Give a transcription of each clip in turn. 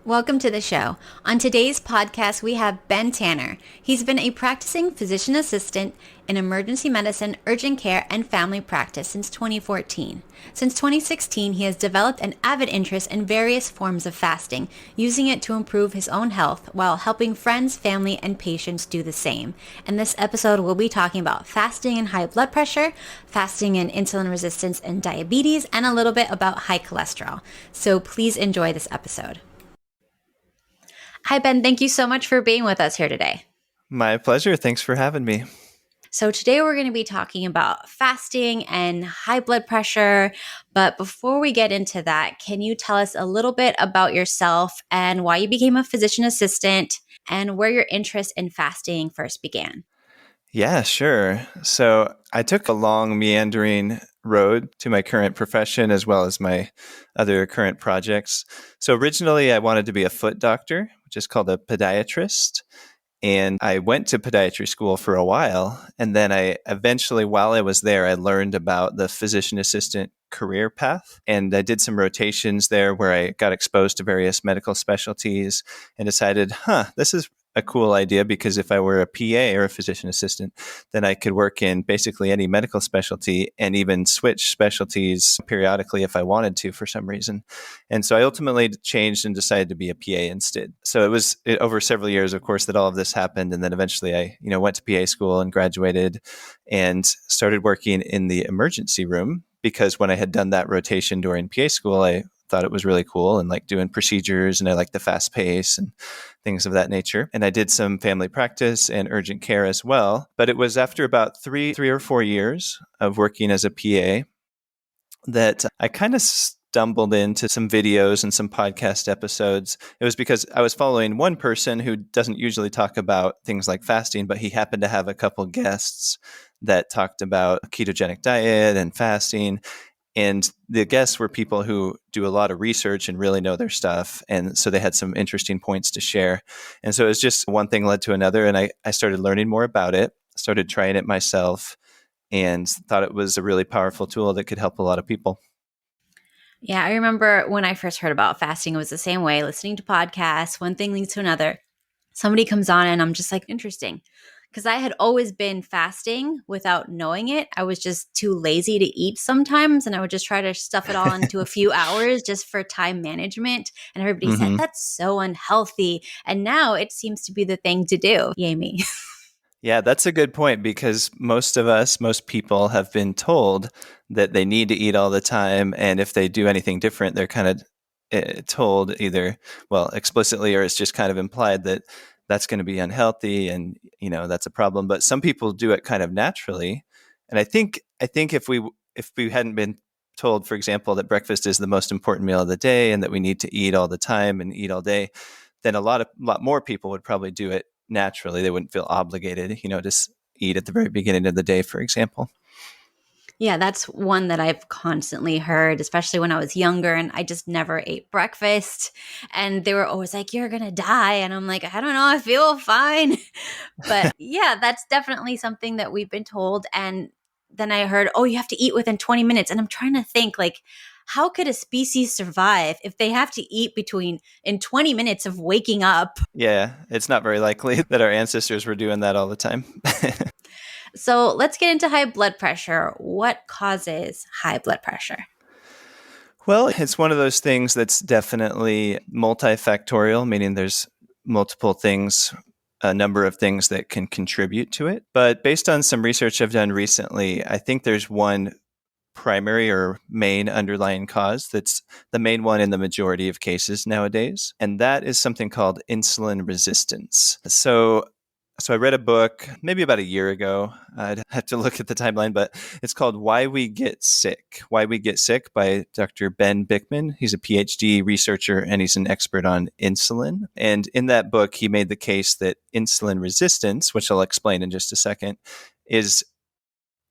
Welcome to the show. On today's podcast, we have Ben Tanner. He's been a practicing physician assistant in emergency medicine, urgent care, and family practice since 2014. Since 2016, he has developed an avid interest in various forms of fasting, using it to improve his own health while helping friends, family, and patients do the same. In this episode, we'll be talking about fasting and high blood pressure, fasting and insulin resistance and diabetes, and a little bit about high cholesterol. So please enjoy this episode. Hi, Ben. Thank you so much for being with us here today. My pleasure. Thanks for having me. So today we're going to be talking about fasting and high blood pressure. But before we get into that, can you tell us a little bit about yourself and why you became a physician assistant and where your interest in fasting first began? Yeah, sure. So I took a long, meandering road to my current profession as well as my other current projects. So originally, I wanted to be a foot doctor, which is called a podiatrist. And I went to podiatry school for a while. And then I eventually, while I was there, I learned about the physician assistant career path. And I did some rotations there where I got exposed to various medical specialties and decided, this is a cool idea, because if I were a PA or a physician assistant, then I could work in basically any medical specialty and even switch specialties periodically if I wanted to for some reason. And so I ultimately changed and decided to be a PA instead. So it was over several years, of course, that all of this happened. And then eventually I, went to PA school and graduated and started working in the emergency room, because when I had done that rotation during PA school, I thought it was really cool and like doing procedures, and I liked the fast pace and things of that nature. And I did some family practice and urgent care as well. But it was after about three or 4 years of working as a PA that I kind of stumbled into some videos and some podcast episodes. It was because I was following one person who doesn't usually talk about things like fasting, but he happened to have a couple guests that talked about ketogenic diet and fasting. And the guests were people who do a lot of research and really know their stuff. And so they had some interesting points to share. And so it was just one thing led to another. And I started learning more about it, started trying it myself, and thought it was a really powerful tool that could help a lot of people. Yeah, I remember when I first heard about fasting, it was the same way, listening to podcasts, one thing leads to another. Somebody comes on and I'm just like, interesting. Because I had always been fasting without knowing it. I was just too lazy to eat sometimes. And I would just try to stuff it all into a few hours just for time management. And everybody said, that's so unhealthy. And now it seems to be the thing to do. Yay me. Yeah, that's a good point, because most people have been told that they need to eat all the time. And if they do anything different, they're kind of told either, explicitly, or it's just kind of implied that that's going to be unhealthy and, that's a problem. But some people do it kind of naturally. And I think if we hadn't been told, for example, that breakfast is the most important meal of the day and that we need to eat all the time and eat all day, then a lot more people would probably do it naturally. They wouldn't feel obligated, to eat at the very beginning of the day, for example. Yeah, that's one that I've constantly heard, especially when I was younger and I just never ate breakfast. And they were always like, you're going to die. And I'm like, I don't know, I feel fine. But yeah, that's definitely something that we've been told. And then I heard, you have to eat within 20 minutes. And I'm trying to think, like, how could a species survive if they have to eat in 20 minutes of waking up? Yeah, it's not very likely that our ancestors were doing that all the time. So let's get into high blood pressure. What causes high blood pressure? Well, it's one of those things that's definitely multifactorial, meaning there's multiple things, a number of things that can contribute to it. But based on some research I've done recently, I think there's one primary or main underlying cause that's the main one in the majority of cases nowadays. And that is something called insulin resistance. So I read a book maybe about a year ago. I'd have to look at the timeline, but it's called Why We Get Sick. Why We Get Sick by Dr. Ben Bickman. He's a PhD researcher and he's an expert on insulin. And in that book, he made the case that insulin resistance, which I'll explain in just a second, is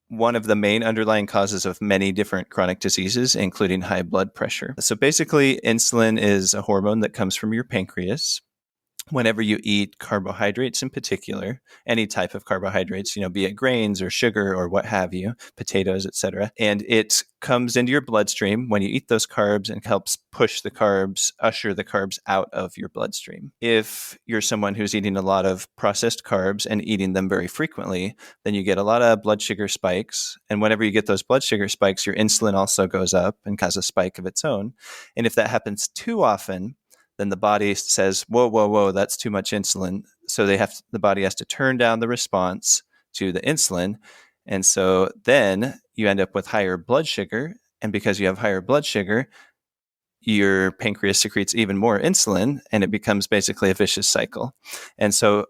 one of the main underlying causes of many different chronic diseases, including high blood pressure. So basically, insulin is a hormone that comes from your pancreas. whenever you eat carbohydrates in particular, any type of carbohydrates, be it grains or sugar or what have you, potatoes, etc. And it comes into your bloodstream when you eat those carbs and helps usher the carbs out of your bloodstream. If you're someone who's eating a lot of processed carbs and eating them very frequently, then you get a lot of blood sugar spikes. And whenever you get those blood sugar spikes, your insulin also goes up and causes a spike of its own. And if that happens too often, then the body says, whoa, whoa, whoa, that's too much insulin. So the body has to turn down the response to the insulin. And so then you end up with higher blood sugar. And because you have higher blood sugar, your pancreas secretes even more insulin, and it becomes basically a vicious cycle. And so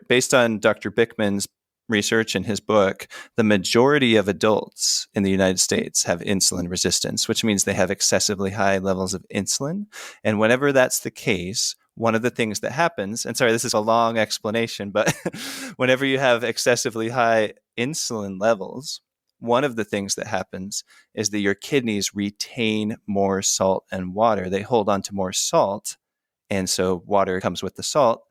based on Dr. Bickman's research in his book, the majority of adults in the United States have insulin resistance, which means they have excessively high levels of insulin. And whenever that's the case, one of the things that happens, and sorry, this is a long explanation, but whenever you have excessively high insulin levels, one of the things that happens is that your kidneys retain more salt and water. They hold on to more salt. And so water comes with the salt,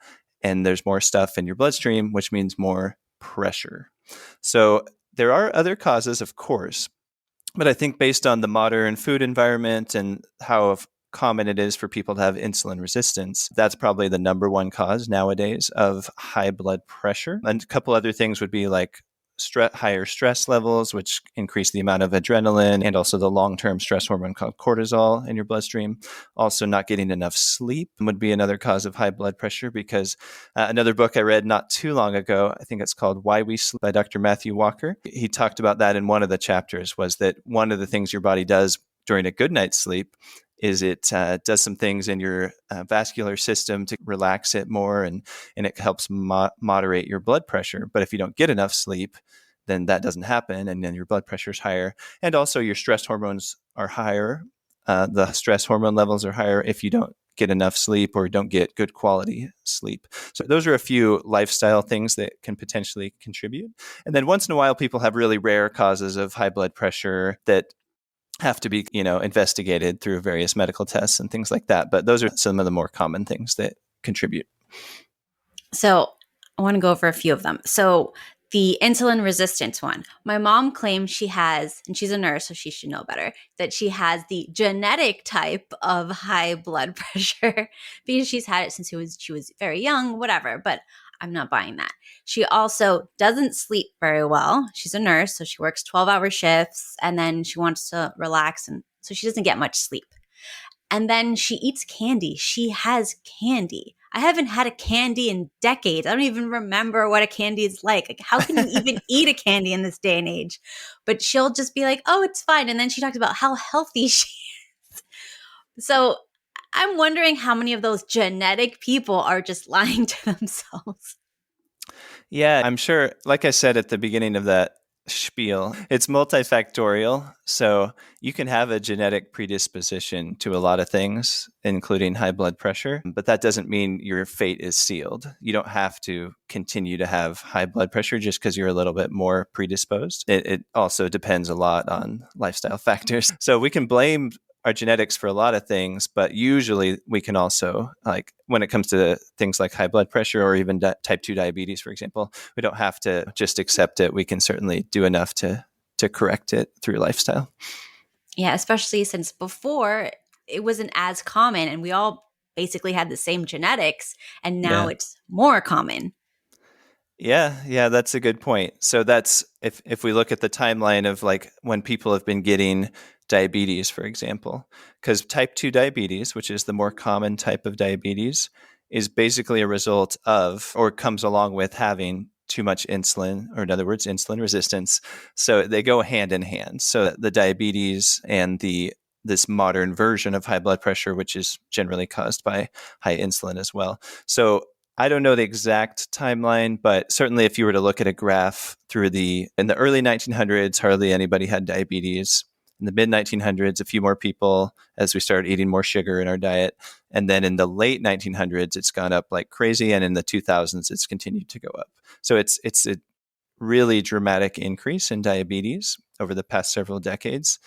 and there's more stuff in your bloodstream, which means more pressure. So there are other causes, of course, but I think based on the modern food environment and how common it is for people to have insulin resistance, that's probably the number one cause nowadays of high blood pressure. And a couple other things would be like higher stress levels, which increase the amount of adrenaline, and also the long-term stress hormone called cortisol in your bloodstream. Also, not getting enough sleep would be another cause of high blood pressure, because another book I read not too long ago, I think it's called Why We Sleep by Dr. Matthew Walker. He talked about that in one of the chapters, was that one of the things your body does during a good night's sleep is it does some things in your vascular system to relax it more, and it helps moderate your blood pressure. But if you don't get enough sleep, then that doesn't happen, and then your blood pressure is higher. And also your stress hormones are higher. The stress hormone levels are higher if you don't get enough sleep or don't get good quality sleep. So those are a few lifestyle things that can potentially contribute. And then once in a while, people have really rare causes of high blood pressure that have to be, investigated through various medical tests and things like that. But those are some of the more common things that contribute. So I want to go over a few of them. So the insulin resistance one, my mom claims she has, and she's a nurse, so she should know better, that she has the genetic type of high blood pressure because she's had it since she was very young, whatever. But I'm not buying that. She also doesn't sleep very well. She's a nurse, so she works 12-hour shifts, and then she wants to relax, and so she doesn't get much sleep. And then she eats candy. She has candy. I haven't had a candy in decades. I don't even remember what a candy is like. Like, how can you even eat a candy in this day and age? But she'll just be like, oh, it's fine. And then she talks about how healthy she is. So I'm wondering how many of those genetic people are just lying to themselves. Yeah, I'm sure, like I said at the beginning of that spiel, it's multifactorial. So you can have a genetic predisposition to a lot of things, including high blood pressure, but that doesn't mean your fate is sealed. You don't have to continue to have high blood pressure just because you're a little bit more predisposed. It also depends a lot on lifestyle factors. So we can blame our genetics for a lot of things, but usually we can also, like when it comes to things like high blood pressure or even type 2 diabetes, for example, we don't have to just accept it. We can certainly do enough to correct it through lifestyle. Yeah, especially since before it wasn't as common and we all basically had the same genetics, and now it's more common. Yeah, that's a good point. So that's if we look at the timeline of like when people have been getting diabetes, for example, because type 2 diabetes, which is the more common type of diabetes, is basically a result of or comes along with having too much insulin, or in other words, insulin resistance. So they go hand in hand. So the diabetes and this modern version of high blood pressure, which is generally caused by high insulin as well. So I don't know the exact timeline, but certainly if you were to look at a graph in the early 1900s, hardly anybody had diabetes. In the mid 1900s, a few more people as we started eating more sugar in our diet. And then in the late 1900s, it's gone up like crazy. And in the 2000s, it's continued to go up. So it's a really dramatic increase in diabetes over the past several decades.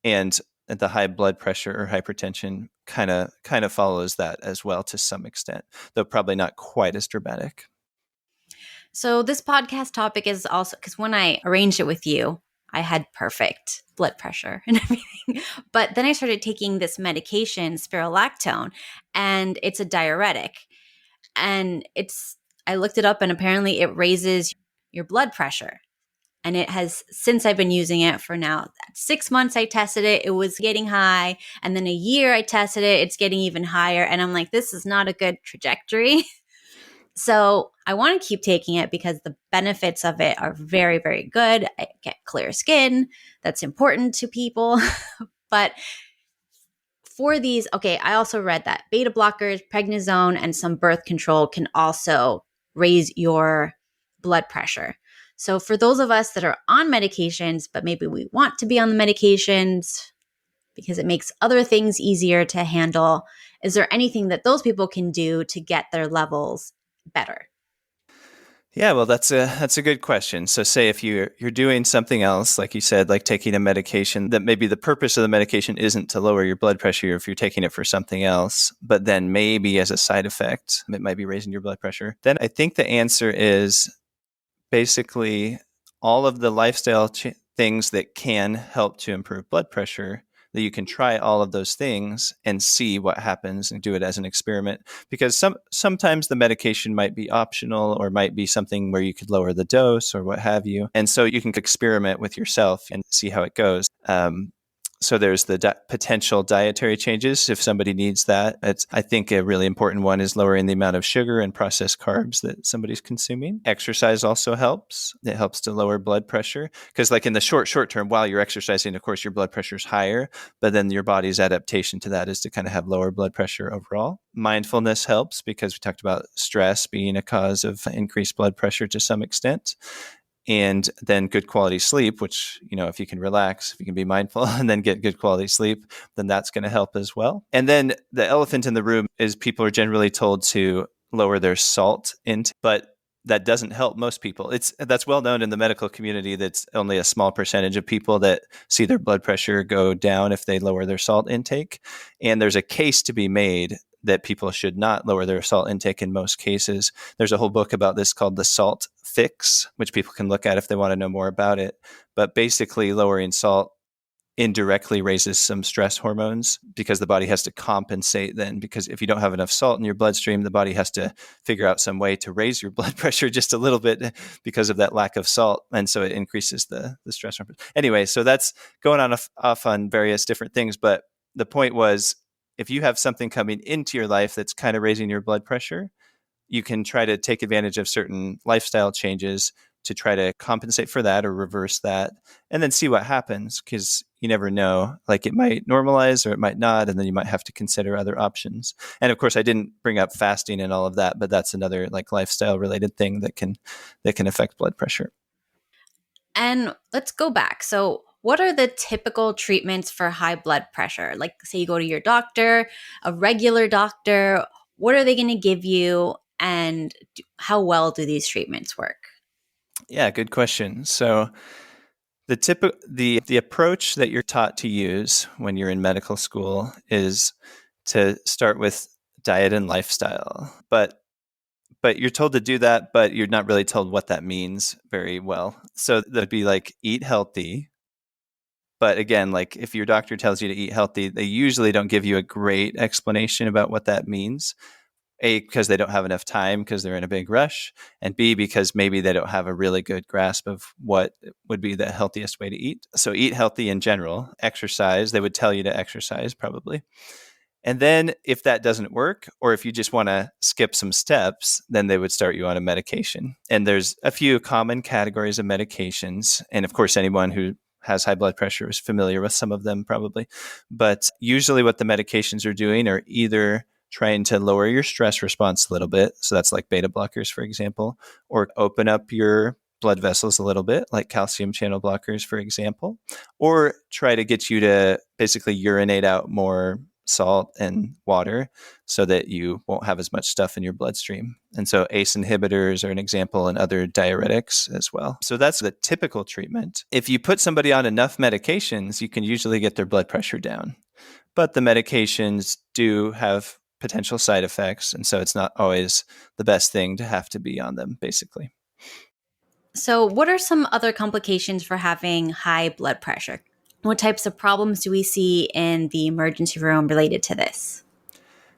And the high blood pressure or hypertension kind of follows that as well to some extent, though probably not quite as dramatic. So this podcast topic is also because when I arranged it with you, I had perfect blood pressure and everything. But then I started taking this medication, spirulactone, and it's a diuretic. And I looked it up and apparently it raises your blood pressure. And it has, since I've been using it for now 6 months, I tested it. It was getting high. And then a year I tested it. It's getting even higher. And I'm like, this is not a good trajectory. So I want to keep taking it because the benefits of it are very, very good. I get clear skin. That's important to people. But for these, okay, I also read that beta blockers, prednisone, and some birth control can also raise your blood pressure. So for those of us that are on medications, but maybe we want to be on the medications because it makes other things easier to handle, is there anything that those people can do to get their levels better? Yeah, well, that's a good question. So say if you're doing something else, like you said, like taking a medication that maybe the purpose of the medication isn't to lower your blood pressure, if you're taking it for something else, but then maybe as a side effect, it might be raising your blood pressure, then I think the answer is basically all of the lifestyle things that can help to improve blood pressure, that you can try all of those things and see what happens and do it as an experiment. Because sometimes the medication might be optional or might be something where you could lower the dose or what have you. And so you can experiment with yourself and see how it goes. So there's the potential dietary changes if somebody needs that. I think a really important one is lowering the amount of sugar and processed carbs that somebody's consuming. Exercise also helps. It helps to lower blood pressure because like in the short term, while you're exercising, of course, your blood pressure is higher, but then your body's adaptation to that is to kind of have lower blood pressure overall. Mindfulness helps because we talked about stress being a cause of increased blood pressure to some extent. And then good quality sleep, which, if you can relax, if you can be mindful and then get good quality sleep, then that's going to help as well. And then the elephant in the room is people are generally told to lower their salt intake, but that doesn't help most people. That's well known in the medical community. That's only a small percentage of people that see their blood pressure go down if they lower their salt intake. And there's a case to be made that people should not lower their salt intake in most cases. There's a whole book about this called The Salt Fix, which people can look at if they want to know more about it. But basically, lowering salt indirectly raises some stress hormones because the body has to compensate then. Because if you don't have enough salt in your bloodstream, the body has to figure out some way to raise your blood pressure just a little bit because of that lack of salt. And so it increases the stress hormones. Anyway, so that's going on off on various different things. But the point was, if you have something coming into your life that's kind of raising your blood pressure, you can try to take advantage of certain lifestyle changes to try to compensate for that or reverse that, and then see what happens, because you never know. Like it might normalize or it might not, and then you might have to consider other options. And of course, I didn't bring up fasting and all of that, but that's another like lifestyle related thing that can affect blood pressure. And let's go back. So what are the typical treatments for high blood pressure? Like say you go to your doctor, a regular doctor, what are they going to give you and how well do these treatments work? Yeah, good question. So the approach that you're taught to use when you're in medical school is to start with diet and lifestyle. But you're told to do that, but you're not really told what that means very well. So that'd be like eat healthy. But again, like if your doctor tells you to eat healthy, they usually don't give you a great explanation about what that means. A, because they don't have enough time because they're in a big rush, and B, because maybe they don't have a really good grasp of what would be the healthiest way to eat. So eat healthy in general, exercise. They would tell you to exercise probably. And then if that doesn't work, or if you just want to skip some steps, then they would start you on a medication. And there's a few common categories of medications. And of course, anyone who has high blood pressure is familiar with some of them probably. But usually what the medications are doing are either trying to lower your stress response a little bit. So that's like beta blockers, for example, or open up your blood vessels a little bit, like calcium channel blockers, for example, or try to get you to basically urinate out more salt, and water so that you won't have as much stuff in your bloodstream. And so ACE inhibitors are an example, and other diuretics as well. So that's the typical treatment. If you put somebody on enough medications, you can usually get their blood pressure down. But the medications do have potential side effects, and so it's not always the best thing to have to be on them, basically. So what are some other complications for having high blood pressure? What types of problems do we see in the emergency room related to this?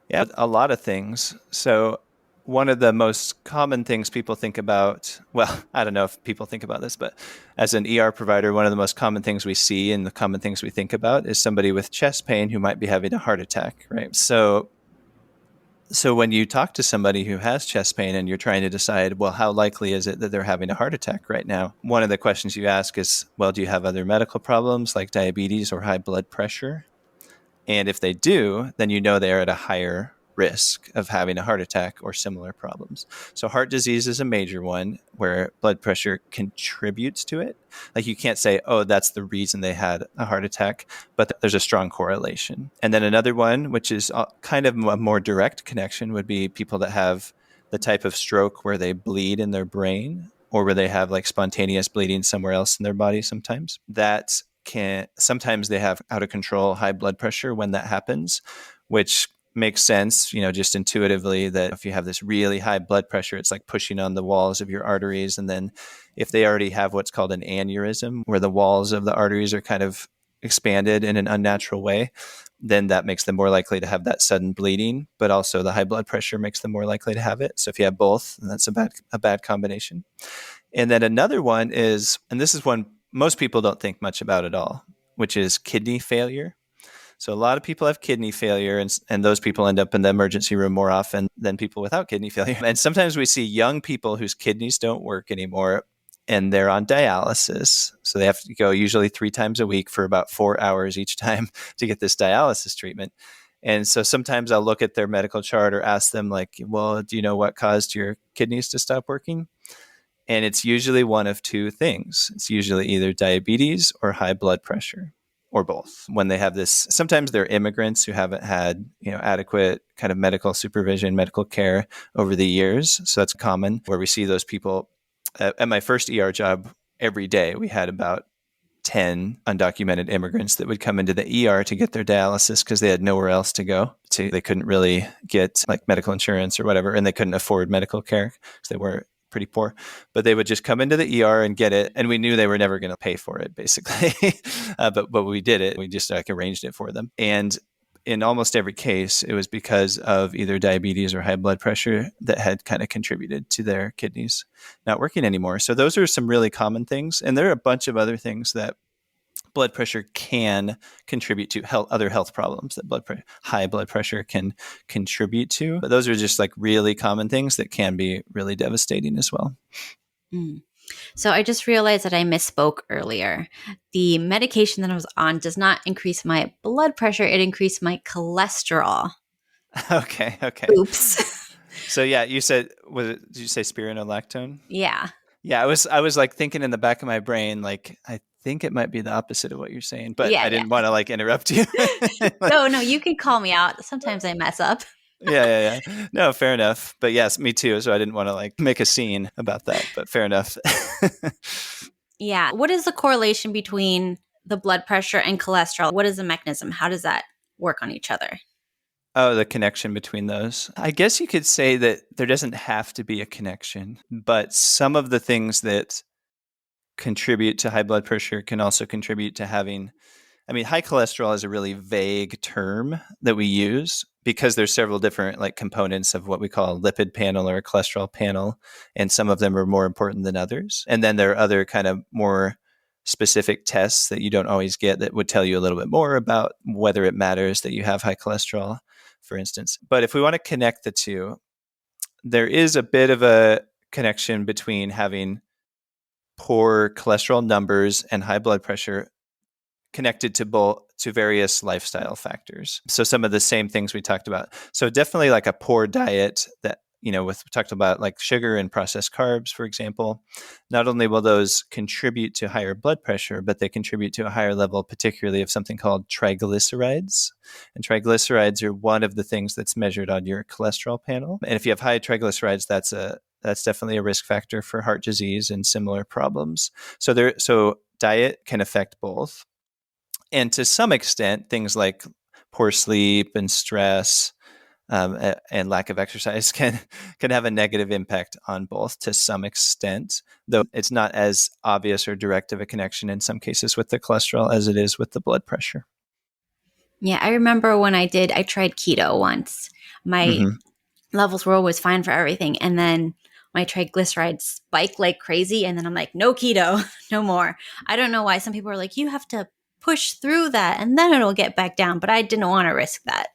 Yeah, a lot of things. So one of the most common things people think about, well, I don't know if people think about this, but as an ER provider, one of the most common things we see and the common things we think about is somebody with chest pain who might be having a heart attack, right? So when you talk to somebody who has chest pain and you're trying to decide, well, how likely is it that they're having a heart attack right now? One of the questions you ask is, well, do you have other medical problems like diabetes or high blood pressure? And if they do, then you know they're at a higher risk of having a heart attack or similar problems. So heart disease is a major one where blood pressure contributes to it. Like you can't say, oh, that's the reason they had a heart attack, but there's a strong correlation. And then another one, which is kind of a more direct connection, would be people that have the type of stroke where they bleed in their brain or where they have like spontaneous bleeding somewhere else in their body sometimes. Sometimes they have out of control high blood pressure when that happens, which makes sense, just intuitively, that if you have this really high blood pressure, it's like pushing on the walls of your arteries. And then if they already have what's called an aneurysm, where the walls of the arteries are kind of expanded in an unnatural way, then that makes them more likely to have that sudden bleeding, but also the high blood pressure makes them more likely to have it. So if you have both, then that's a bad combination. And then another one is, and this is one most people don't think much about at all, which is kidney failure. So a lot of people have kidney failure, and those people end up in the emergency room more often than people without kidney failure. And sometimes we see young people whose kidneys don't work anymore, and they're on dialysis. So they have to go usually 3 times a week for about 4 hours each time to get this dialysis treatment. And so sometimes I'll look at their medical chart or ask them like, well, do you know what caused your kidneys to stop working? And it's usually one of two things. It's usually either diabetes or high blood pressure, or both. When they have this, sometimes they're immigrants who haven't had, adequate kind of medical supervision, medical care over the years. So that's common where we see those people. At my first ER job, every day we had about 10 undocumented immigrants that would come into the ER to get their dialysis because they had nowhere else to go. So they couldn't really get like medical insurance or whatever, and they couldn't afford medical care because they were pretty poor, but they would just come into the ER and get it. And we knew they were never going to pay for it, basically. But we did it. We just arranged it for them. And in almost every case, it was because of either diabetes or high blood pressure that had kind of contributed to their kidneys not working anymore. So those are some really common things. And there are a bunch of other things that blood pressure can contribute to, other health problems that high blood pressure can contribute to. But those are just like really common things that can be really devastating as well. So I just realized that I misspoke earlier. The medication that I was on does not increase my blood pressure. It increased my cholesterol. Okay. Oops. So yeah, you said, did you say spironolactone? Yeah. Yeah, I was like thinking in the back of my brain, like, I think it might be the opposite of what you're saying, but I didn't want to like interrupt you. No, you can call me out. Sometimes I mess up. Yeah. No, fair enough. But yes, me too. So I didn't want to like make a scene about that, but fair enough. Yeah. What is the correlation between the blood pressure and cholesterol? What is the mechanism? How does that work on each other? Oh, the connection between those. I guess you could say that there doesn't have to be a connection, but some of the things that contribute to high blood pressure can also contribute to having, high cholesterol is a really vague term that we use because there's several different like components of what we call a lipid panel or a cholesterol panel, and some of them are more important than others. And then there are other kind of more specific tests that you don't always get that would tell you a little bit more about whether it matters that you have high cholesterol, for instance. But if we want to connect the two, there is a bit of a connection between having poor cholesterol numbers and high blood pressure connected to various lifestyle factors. So some of the same things we talked about. So definitely like a poor diet that we talked about like sugar and processed carbs, for example, not only will those contribute to higher blood pressure, but they contribute to a higher level, particularly of something called triglycerides. And triglycerides are one of the things that's measured on your cholesterol panel. And if you have high triglycerides, that's definitely a risk factor for heart disease and similar problems. So diet can affect both. And to some extent, things like poor sleep and stress and lack of exercise can have a negative impact on both to some extent, though it's not as obvious or direct of a connection in some cases with the cholesterol as it is with the blood pressure. Yeah, I remember when I tried keto once. My levels were always fine for everything. And then my triglycerides spike like crazy. And then I'm like, no keto, no more. I don't know why some people are like, you have to push through that and then it'll get back down. But I didn't want to risk that.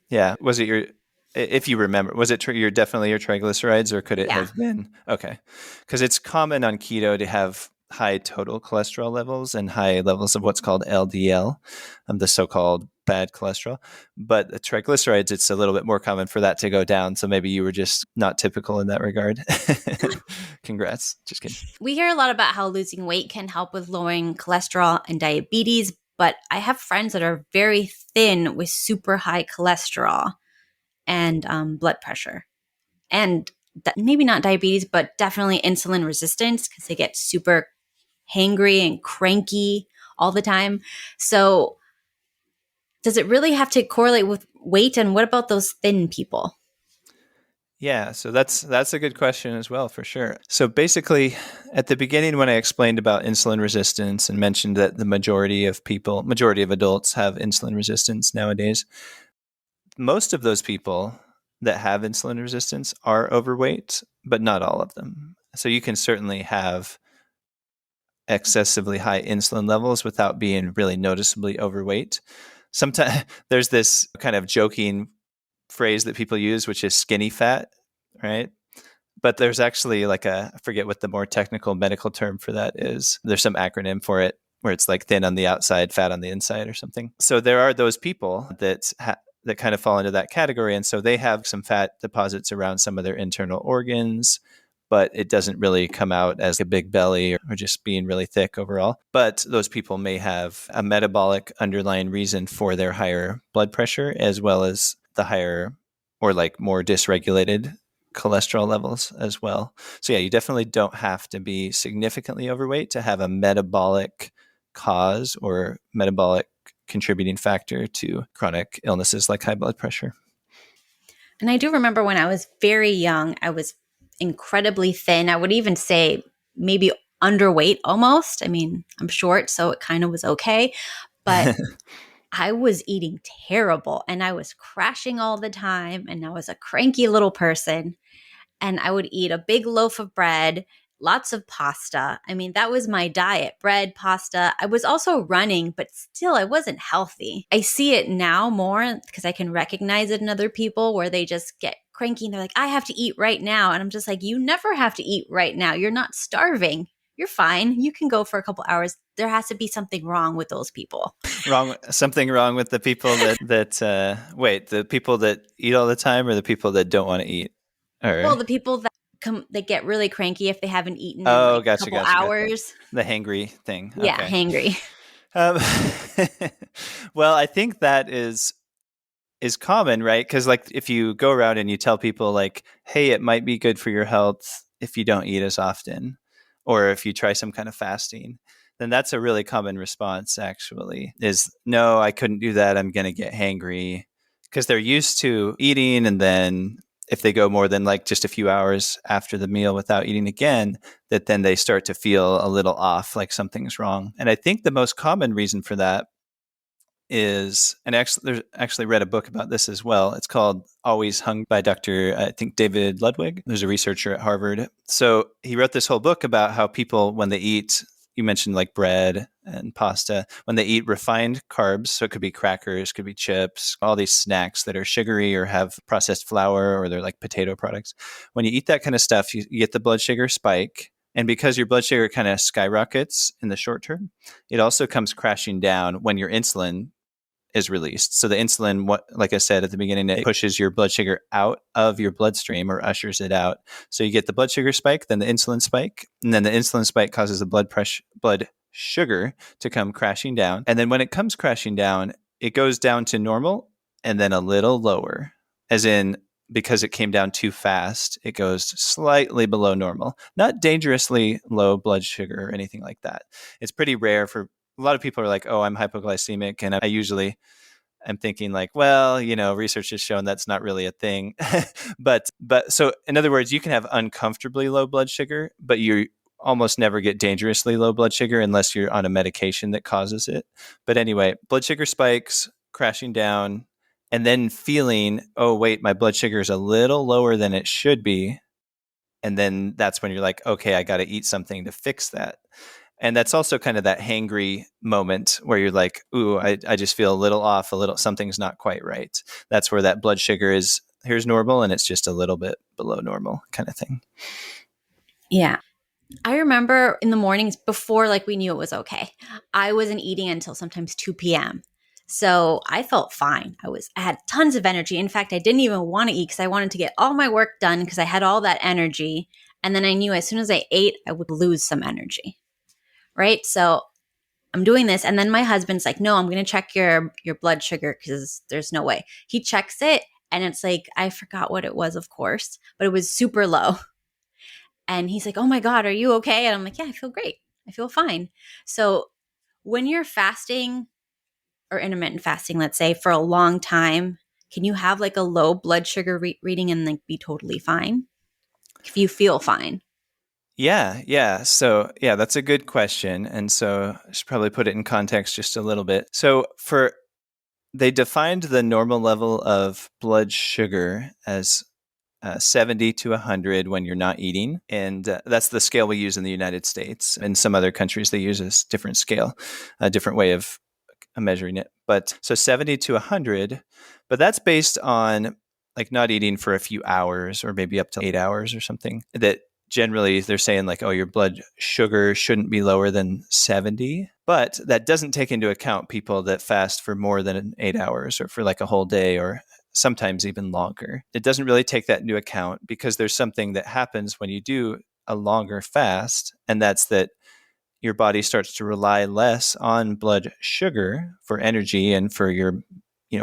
Yeah. Was it if you remember, was it definitely your triglycerides, or could it have been? Okay. Because it's common on keto to have high total cholesterol levels and high levels of what's called LDL, the so-called bad cholesterol. But the triglycerides, it's a little bit more common for that to go down. So maybe you were just not typical in that regard. Congrats. Just kidding. We hear a lot about how losing weight can help with lowering cholesterol and diabetes, but I have friends that are very thin with super high cholesterol and blood pressure. And maybe not diabetes, but definitely insulin resistance because they get super hangry and cranky all the time. So does it really have to correlate with weight? And what about those thin people? Yeah, so that's a good question as well, for sure. So basically, at the beginning when I explained about insulin resistance and mentioned that the majority of adults have insulin resistance nowadays, most of those people that have insulin resistance are overweight, but not all of them. So you can certainly have excessively high insulin levels without being really noticeably overweight. Sometimes there's this kind of joking phrase that people use, which is skinny fat, right? But there's actually I forget what the more technical medical term for that is. There's some acronym for it where it's like thin on the outside, fat on the inside or something. So there are those people that kind of fall into that category. And so they have some fat deposits around some of their internal organs, but it doesn't really come out as a big belly or just being really thick overall. But those people may have a metabolic underlying reason for their higher blood pressure, as well as the higher or more dysregulated cholesterol levels as well. So yeah, you definitely don't have to be significantly overweight to have a metabolic cause or metabolic contributing factor to chronic illnesses like high blood pressure. And I do remember when I was very young, I was incredibly thin. I would even say maybe underweight almost. I mean, I'm short, so it kind of was okay. But I was eating terrible and I was crashing all the time. And I was a cranky little person. And I would eat a big loaf of bread, lots of pasta. I mean, that was my diet: bread, pasta. I was also running, but still, I wasn't healthy. I see it now more because I can recognize it in other people where they just get cranky and they're like, I have to eat right now. And I'm just like, you never have to eat right now. You're not starving. You're fine. You can go for a couple hours. There has to be something wrong with those people. Something wrong with the people wait, the people that eat all the time or the people that don't want to eat? Well, the people that they get really cranky if they haven't eaten in Oh, a gotcha, couple gotcha. hours. The hangry thing. Yeah, Okay. hangry. Um, well, I think that is common, right? Because if you go around and you tell people hey, it might be good for your health if you don't eat as often, or if you try some kind of fasting, then that's a really common response actually is, no, I couldn't do that. I'm going to get hangry, because they're used to eating. And then if they go more than just a few hours after the meal without eating again, that then they start to feel a little off, like something's wrong. And I think the most common reason for that is, and there's actually read a book about this as well. It's called Always Hungry by Dr. I think David Ludwig. There's a researcher at Harvard. So he wrote this whole book about how people, when they eat, you mentioned bread and pasta, when they eat refined carbs, so it could be crackers, could be chips, all these snacks that are sugary or have processed flour, or they're like potato products. When you eat that kind of stuff, you get the blood sugar spike. And because your blood sugar kind of skyrockets in the short term, it also comes crashing down when your insulin is released. So the insulin, like I said at the beginning, it pushes your blood sugar out of your bloodstream or ushers it out. So you get the blood sugar spike, then the insulin spike, and then the insulin spike causes the blood sugar to come crashing down. And then when it comes crashing down, it goes down to normal and then a little lower, as in, because it came down too fast, it goes slightly below normal. Not dangerously low blood sugar or anything like that. It's pretty rare for a lot of people are like, oh, I'm hypoglycemic. And I usually am thinking like, well, research has shown that's not really a thing. but so in other words, you can have uncomfortably low blood sugar, but you almost never get dangerously low blood sugar unless you're on a medication that causes it. But anyway, blood sugar spikes, crashing down, and then feeling, oh, wait, my blood sugar is a little lower than it should be. And then that's when you're like, okay, I got to eat something to fix that. And that's also kind of that hangry moment where you're like, ooh, I just feel a little off, something's not quite right. That's where that blood sugar is, here's normal, and it's just a little bit below normal kind of thing. Yeah. I remember in the mornings before we knew it was okay, I wasn't eating until sometimes 2 p.m. So I felt fine. I had tons of energy. In fact, I didn't even want to eat because I wanted to get all my work done because I had all that energy. And then I knew as soon as I ate, I would lose some energy. Right? So I'm doing this. And then my husband's like, no, I'm going to check your blood sugar because there's no way. He checks it and it's like, I forgot what it was, of course, but it was super low. And he's like, oh my God, are you okay? And I'm like, yeah, I feel great. I feel fine. So when you're fasting or intermittent fasting, let's say, for a long time, can you have a low blood sugar reading and be totally fine if you feel fine? Yeah. So, that's a good question. And so I should probably put it in context just a little bit. So they defined the normal level of blood sugar as 70 to 100 when you're not eating. And that's the scale we use in the United States. In some other countries, they use a different scale, a different way of measuring it. But so 70 to 100, but that's based on not eating for a few hours or maybe up to 8 hours or something. That generally they're saying oh, your blood sugar shouldn't be lower than 70. But that doesn't take into account people that fast for more than 8 hours or for a whole day or sometimes even longer. It doesn't really take that into account because there's something that happens when you do a longer fast, and that's that your body starts to rely less on blood sugar for energy and for your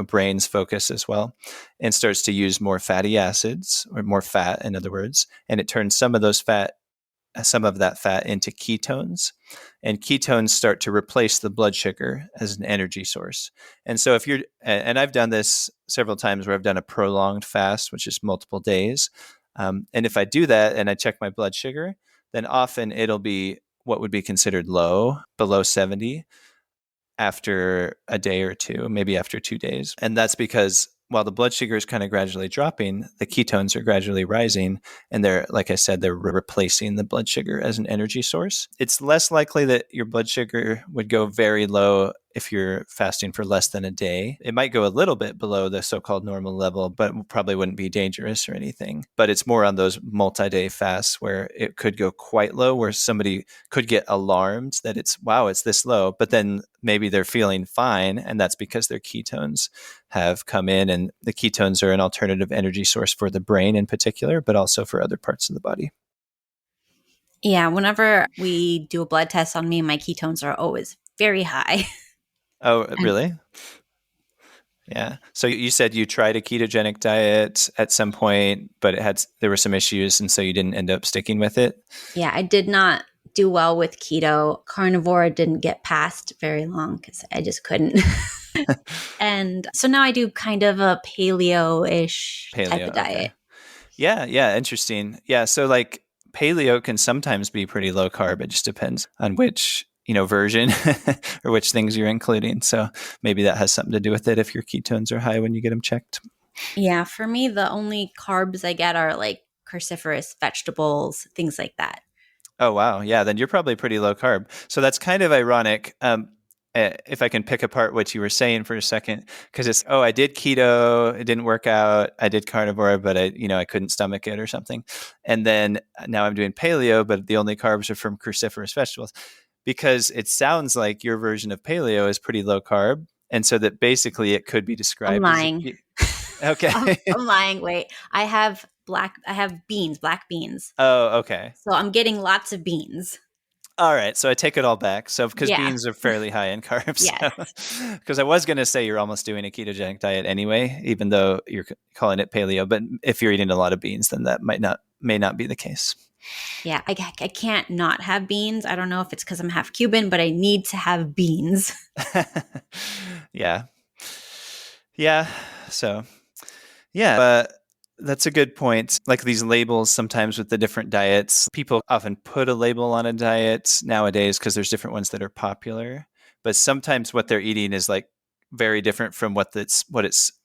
brain's focus as well, and starts to use more fatty acids, or more fat, in other words, and it turns some of that fat into ketones, and ketones start to replace the blood sugar as an energy source. And so and I've done this several times where I've done a prolonged fast, which is multiple days. And if I do that and I check my blood sugar, then often it'll be what would be considered low, below 70, after a day or two, maybe after 2 days. And that's because while the blood sugar is kind of gradually dropping, the ketones are gradually rising. And they're, like I said, they're replacing the blood sugar as an energy source. It's less likely that your blood sugar would go very low if you're fasting for less than a day. It might go a little bit below the so-called normal level, but probably wouldn't be dangerous or anything. But it's more on those multi-day fasts where it could go quite low, where somebody could get alarmed that it's this low, but then maybe they're feeling fine. And that's because their ketones have come in, and the ketones are an alternative energy source for the brain in particular, but also for other parts of the body. Yeah, whenever we do a blood test on me, my ketones are always very high. Oh, really? Yeah. So you said you tried a ketogenic diet at some point, but there were some issues, and so you didn't end up sticking with it? Yeah, I did not do well with keto. Carnivore didn't get past very long because I just couldn't. And so now I do kind of a paleo-ish type of diet. Okay. Yeah, interesting. Yeah, so paleo can sometimes be pretty low carb. It just depends on which version or which things you're including. So maybe that has something to do with it if your ketones are high when you get them checked. Yeah, for me, the only carbs I get are cruciferous vegetables, things like that. Oh, wow. Yeah, then you're probably pretty low carb. So that's kind of ironic. If I can pick apart what you were saying for a second, because it's, I did keto, it didn't work out. I did carnivore, but I couldn't stomach it or something. And then now I'm doing paleo, but the only carbs are from cruciferous vegetables. Because it sounds like your version of paleo is pretty low carb, And so that basically it could be I'm described as a lying. okay. I'm lying. Wait, I have beans, black beans. Oh, okay. So I'm getting lots of beans. All right, so I take it all back. So because Yeah. beans are fairly high in carbs, Yes. because I was going to say you're almost doing a ketogenic diet anyway, even though you're calling it paleo. But if you're eating a lot of beans, then that may not be the case. Yeah, I can't not have beans. I don't know if it's because I'm half Cuban, but I need to have beans. Yeah, yeah. So yeah, but that's a good point. Like these labels, sometimes with the different diets, people often put a label on a diet nowadays because there's different ones that are popular. But sometimes what they're eating is like very different from what it's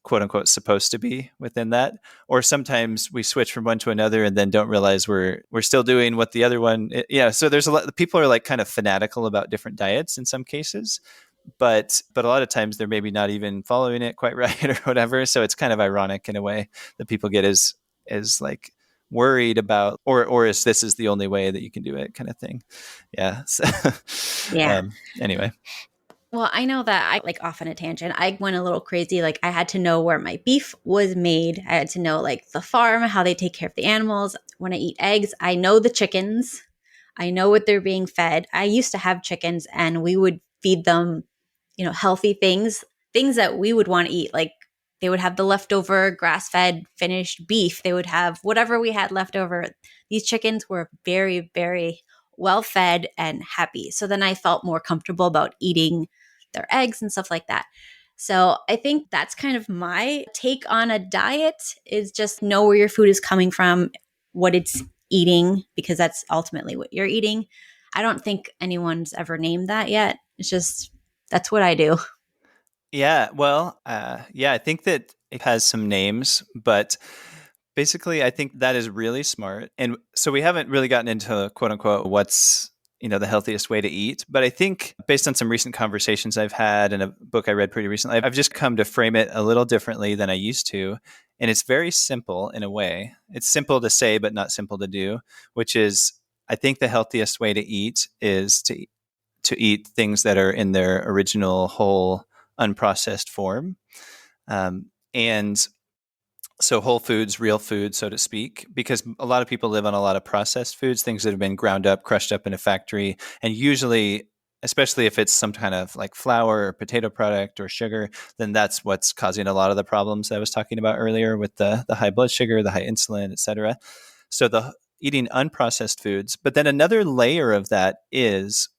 quote unquote supposed to be within that. Or sometimes we switch from one to another and then don't realize we're still doing what the other one. Yeah. So there's a lot. People are like kind of fanatical about different diets in some cases, but a lot of times they're maybe not even following it quite right or whatever. So it's kind of ironic in a way that people get as like worried about or is this is the only way that you can do it kind of thing. Yeah. So, Yeah. anyway. Well, I know that I like off on a tangent. I went a little crazy. Like I had to know where my beef was made. I had to know like the farm, how they take care of the animals. When I eat eggs, I know the chickens. I know what they're being fed. I used to have chickens and we would feed them, healthy things that we would want to eat. Like they would have the leftover grass-fed finished beef. They would have whatever we had left over. These chickens were very, very well fed and happy. So then I felt more comfortable about eating their eggs and stuff like that. So I think that's kind of my take on a diet is just know where your food is coming from, what it's eating, because that's ultimately what you're eating. I don't think anyone's ever named that yet. It's just, that's what I do. Yeah. Well, yeah, I think that it has some names, but basically, I think that is really smart. And so we haven't really gotten into quote unquote what's the healthiest way to eat. But I think based on some recent conversations I've had and a book I read pretty recently, I've just come to frame it a little differently than I used to. And it's very simple in a way. It's simple to say, but not simple to do, which is I think the healthiest way to eat is to eat things that are in their original whole unprocessed form. And so whole foods, real food, so to speak, because a lot of people live on a lot of processed foods, things that have been ground up, crushed up in a factory. And usually, especially if it's some kind of like flour or potato product or sugar, then that's what's causing a lot of the problems I was talking about earlier with the high blood sugar, the high insulin, et cetera. So the eating unprocessed foods. But then another layer of that is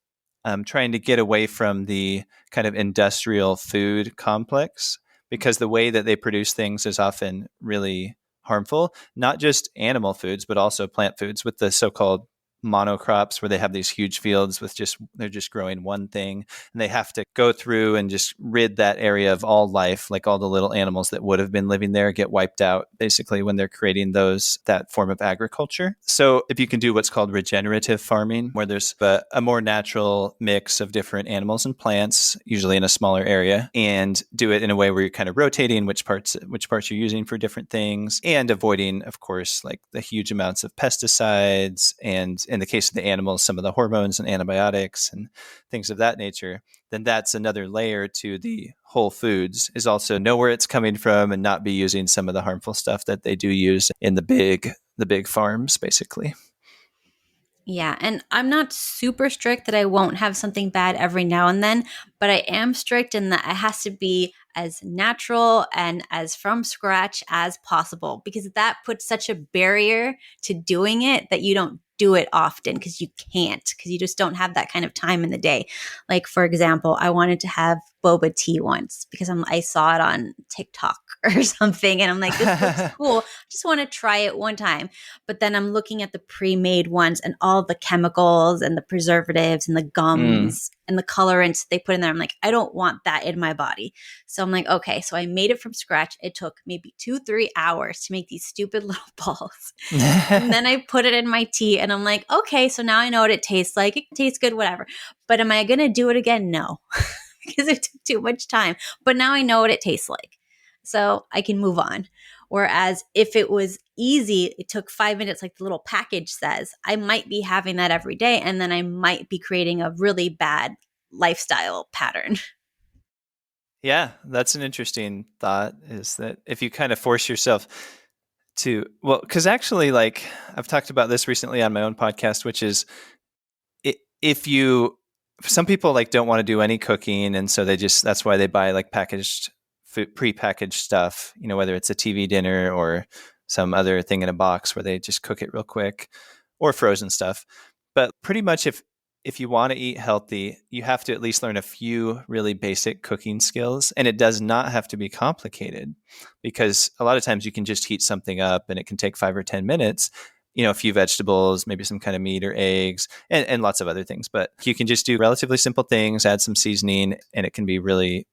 trying to get away from the kind of industrial food complex because the way that they produce things is often really harmful, not just animal foods, but also plant foods with the so-called monocrops where they have these huge fields with they're just growing one thing and they have to go through and just rid that area of all life, like all the little animals that would have been living there get wiped out basically when they're creating that form of agriculture. So if you can do what's called regenerative farming, where there's a more natural mix of different animals and plants, usually in a smaller area, and do it in a way where you're kind of rotating which parts you're using for different things and avoiding, of course, like the huge amounts of pesticides and in the case of the animals, some of the hormones and antibiotics and things of that nature, then that's another layer to the whole foods is also know where it's coming from and not be using some of the harmful stuff that they do use in the big farms, basically. Yeah, and I'm not super strict that I won't have something bad every now and then, but I am strict in that it has to be as natural and as from scratch as possible because that puts such a barrier to doing it that you don't do it often because you can't, because you just don't have that kind of time in the day. Like, for example, I wanted to have boba tea once because I saw it on TikTok or something, and I'm like, this looks cool. I just want to try it one time. But then I'm looking at the pre-made ones and all the chemicals and the preservatives and the gums and the colorants they put in there. I'm like, I don't want that in my body. So I'm like, okay. So I made it from scratch. It took maybe 2-3 hours to make these stupid little balls. And then I put it in my tea and I'm like, okay, so now I know what it tastes like. It tastes good, whatever. But am I going to do it again? No, because it took too much time. But now I know what it tastes like. So I can move on. Whereas if it was easy, it took 5 minutes, like the little package says, I might be having that every day. And then I might be creating a really bad lifestyle pattern. Yeah, that's an interesting thought, is that if you kind of force yourself to, well, because actually, like, I've talked about this recently on my own podcast, which is, if you, some people like don't want to do any cooking, and so they just, that's why they buy like packaged food, prepackaged stuff, whether it's a TV dinner or some other thing in a box where they just cook it real quick, or frozen stuff. But pretty much, if you want to eat healthy, you have to at least learn a few really basic cooking skills, and it does not have to be complicated, because a lot of times you can just heat something up and it can take 5 or 10 minutes, a few vegetables, maybe some kind of meat or eggs, and lots of other things. But you can just do relatively simple things, add some seasoning, and it can be really,